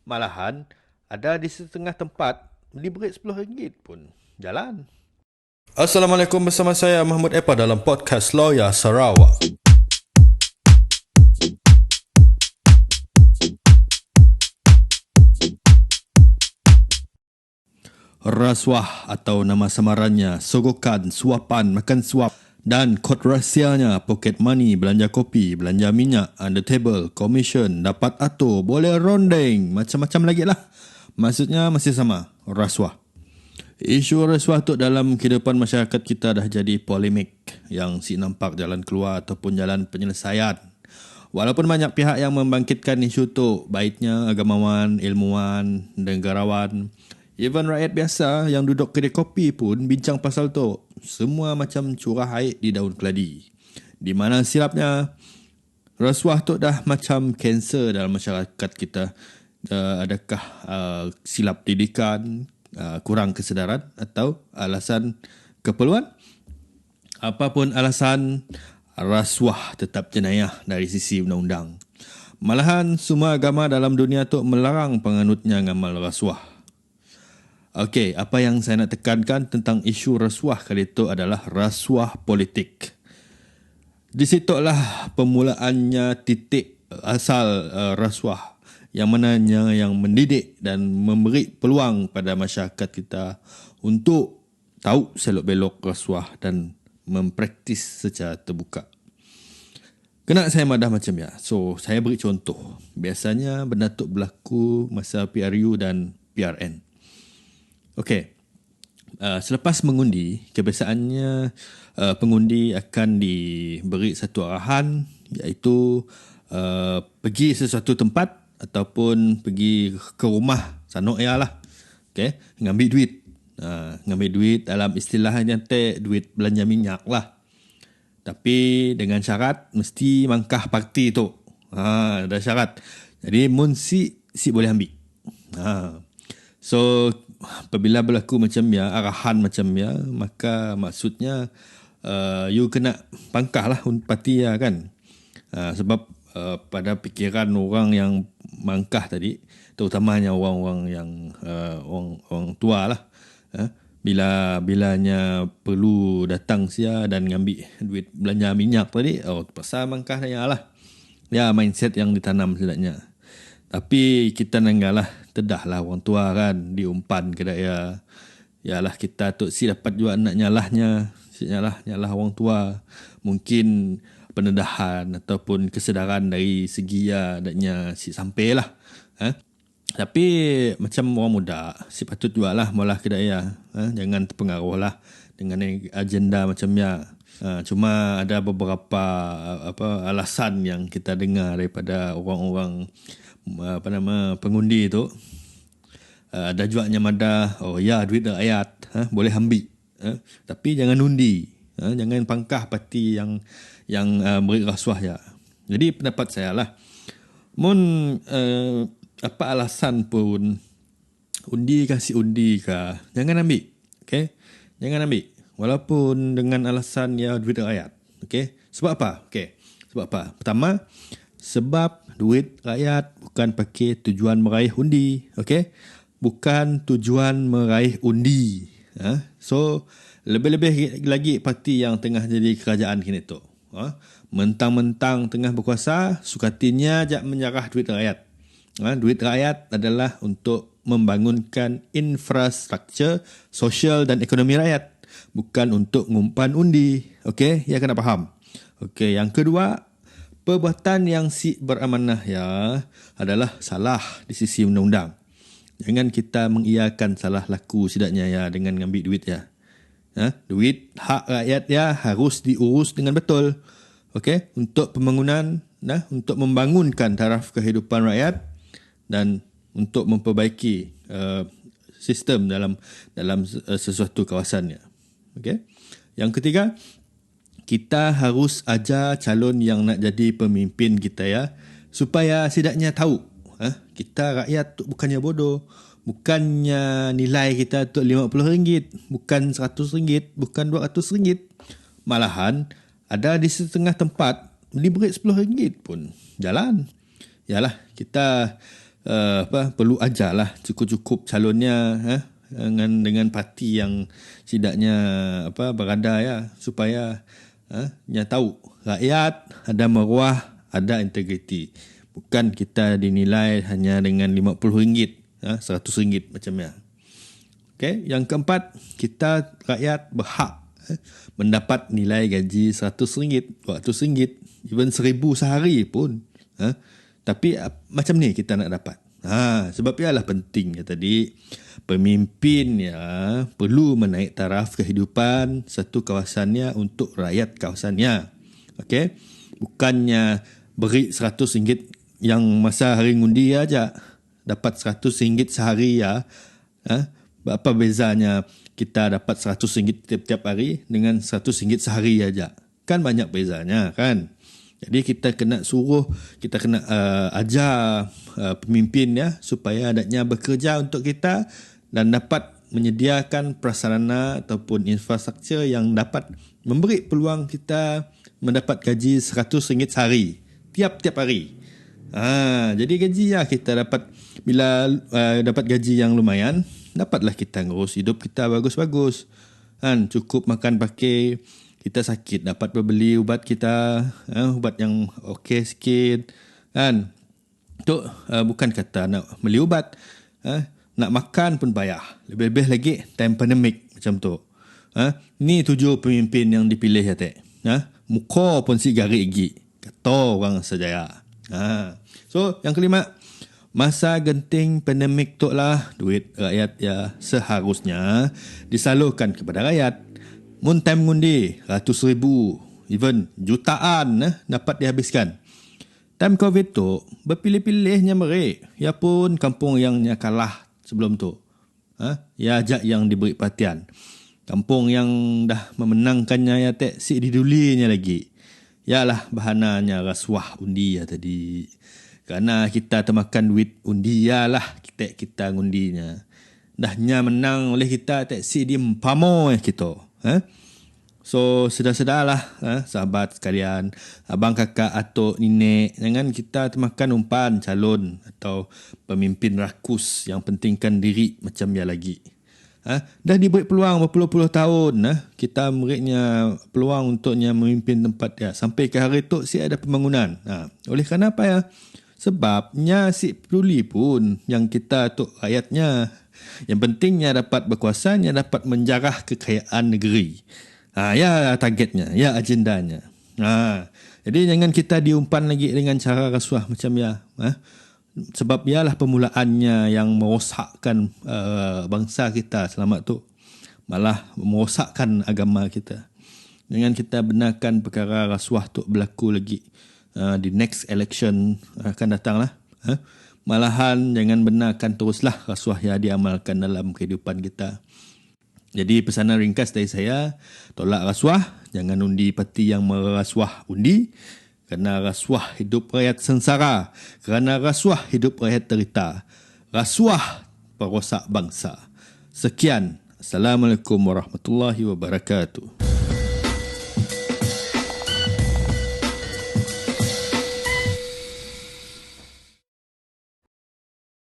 Malahan, ada di setengah tempat diberi RM10 pun jalan. Assalamualaikum, bersama saya Mahmud Epa dalam podcast Lawyer Sarawak. Rasuah atau nama samarannya sogokan, suapan, makan suap dan kod rahsianya pocket money, belanja kopi, belanja minyak, under table, commission, dapat atur, boleh rondeng, macam-macam lagi lah. Maksudnya masih sama, rasuah. Isu rasuah tu dalam kehidupan masyarakat kita dah jadi polemik yang si nampak jalan keluar ataupun jalan penyelesaian. Walaupun banyak pihak yang membangkitkan isu tu, baiknya agamawan, ilmuwan, negarawan, even rakyat biasa yang duduk kedai kopi pun bincang pasal tu. Semua macam curah air di daun keladi. Di mana silapnya, rasuah tu dah macam kanser dalam masyarakat kita. Adakah silap didikan, kurang kesedaran atau alasan keperluan? Apapun alasan, rasuah tetap jenayah dari sisi undang-undang. Malahan semua agama dalam dunia tu melarang penganutnya ngamal rasuah. Okey, apa yang saya nak tekankan tentang isu rasuah kali itu adalah rasuah politik. Di situlah permulaannya titik asal rasuah, yang mananya yang mendidik dan memberi peluang pada masyarakat kita untuk tahu selok-belok rasuah dan mempraktis secara terbuka. Kena saya madah macam ya. So, saya beri contoh. Biasanya benda tu berlaku masa PRU dan PRN. Okey. Selepas mengundi, kebiasaannya pengundi akan diberi satu arahan, iaitu pergi sesuatu tempat ataupun pergi ke rumah sanok ya lah. Okay? Ngambil duit. Ngambil duit dalam istilahnya duit belanja minyak lah. Tapi dengan syarat mesti mangkah parti tu. Ada syarat. Jadi mun si boleh ambil. So apabila berlaku macam ya, arahan macam ya, maka maksudnya you kena pangkah lah parti ya kan. Sebab pada fikiran orang yang mangkah tadi, terutamanya orang-orang yang orang tua lah, bilanya perlu datang sia dan ngambil duit belanja minyak tadi, pasal mangkah dia lah. Ya, mindset yang ditanam sebenarnya. Tapi kita nanggalah, tedahlah orang tua kan diumpan ke daya. Yalah kita tu si dapat juga nak nyalahnya, si nyalah orang tua. Mungkin pendedahan ataupun kesedaran dari segi adanya si sampai lah. Tapi macam orang muda, si patut jugalah mula kedaya. Jangan terpengaruh lah dengan agenda macam ya. Cuma ada beberapa alasan yang kita dengar daripada orang-orang pengundi tu. Ada juaknya mada, duit rakyat, boleh ambil. Tapi jangan undi. Jangan pangkah parti yang beri rasuah ya. Jadi pendapat saya lah, apa alasan pun undi kasih undi kah, jangan ambil. Okay? Jangan ambil. Walaupun dengan alasan ya duit rakyat. Okay? Sebab apa? Okay. Sebab apa? Pertama, sebab duit rakyat bukan pakai tujuan meraih undi. Okay? Bukan tujuan meraih undi. So, lebih-lebih lagi parti yang tengah jadi kerajaan kini tu. Mentang-mentang tengah berkuasa, sukatinya jak menyerah duit rakyat. Duit rakyat adalah untuk membangunkan infrastruktur sosial dan ekonomi rakyat, bukan untuk ngumpan undi. Okey, ya kena faham. Okey, yang kedua, perbuatan yang si beramanah ya adalah salah di sisi undang-undang. Jangan kita mengiyakan salah laku sidaknya ya dengan ngambil duit ya. Duit hak rakyat ya harus diurus dengan betul. Okey, untuk pembangunan, untuk membangunkan taraf kehidupan rakyat dan untuk memperbaiki sistem dalam sesuatu kawasannya. Okey. Yang ketiga, kita harus ajar calon yang nak jadi pemimpin kita ya, supaya setidaknya tahu kita rakyat tu bukannya bodoh, bukannya nilai kita tu RM50, bukan RM100, bukan RM200. Malahan ada di setengah tempat diberi RM10 pun jalan. Yalah, kita perlu ajarlah cukup-cukup calonnya dengan parti yang setidaknya berada ya, supaya nya tahu rakyat ada maruah, ada integriti. Bukan kita dinilai hanya dengan RM50, RM100 macamnya. Okay. Yang keempat, kita rakyat berhak mendapat nilai gaji RM100, RM200, even RM1,000 sehari pun. Tapi macam ni kita nak dapat. Sebab ialah penting tadi, pemimpin perlu menaik taraf kehidupan satu kawasannya untuk rakyat kawasannya. Okay? Bukannya beri RM100 yang masa hari ngundi aja dapat RM100 sehari ya. Apa bezanya kita dapat RM100 tiap-tiap hari dengan RM100 sehari aja? Kan banyak bezanya kan. Jadi kita kena suruh, kita kena ajar pemimpin ya, supaya adanya bekerja untuk kita dan dapat menyediakan prasarana ataupun infrastruktur yang dapat memberi peluang kita mendapat gaji RM100 sehari tiap-tiap hari. Jadi gaji kita dapat, bila dapat gaji yang lumayan, dapatlah kita ngurus hidup kita bagus-bagus. Cukup makan pakai, kita sakit dapat berbeli ubat kita, ubat yang okey sikit. Untuk bukan kata nak beli ubat, nak makan pun payah. Lebih-lebih lagi time pandemik macam tu. Ni tujuh pemimpin yang dipilih ya tek. Muka pun si garik gigi. Kata orang sejaya. So yang kelima, masa genting pandemik tu lah duit rakyat ya seharusnya disalurkan kepada rakyat. Mun time ngundi ratus ribu, even jutaan dapat dihabiskan. Time COVID tu berpilih-pilihnya mereka. Ya pun kampung yang kalah sebelum tu. Ya ajak yang diberi perhatian. Kampung yang dah memenangkannya ya tek si didulinya lagi. Yalah bahananya rasuah undi ya tadi. Kerana kita termakan duit undi lah kita ngundinya. Dahnya menang oleh kita tak si dia pamo kita. So sedar-sedarlah sahabat sekalian, abang kakak atuk nenek, jangan kita termakan umpan calon atau pemimpin rakus yang pentingkan diri macam ya lagi. Dah diberi peluang berpuluh-puluh tahun, kita berinya peluang untuknya memimpin tempat dia. Sampai ke hari tu si ada pembangunan. Oleh kerana apa ya? Sebabnya si peduli pun yang kita tu rakyatnya. Yang pentingnya dapat berkuasanya, dapat menjarah kekayaan negeri. Ya targetnya, ya agendanya. Jadi jangan kita diumpan lagi dengan cara rasuah macam ya. Sebab ialah permulaannya yang merosakkan bangsa kita selamat tu. Malah merosakkan agama kita. Jangan kita benarkan perkara rasuah tu berlaku lagi di next election akan datang lah. Malahan jangan benarkan teruslah rasuah yang diamalkan dalam kehidupan kita. Jadi pesanan ringkas dari saya, tolak rasuah, jangan undi parti yang merasuah undi. Kerana rasuah hidup rakyat sengsara. Kerana rasuah hidup rakyat derita. Rasuah perosak bangsa. Sekian. Assalamualaikum warahmatullahi wabarakatuh.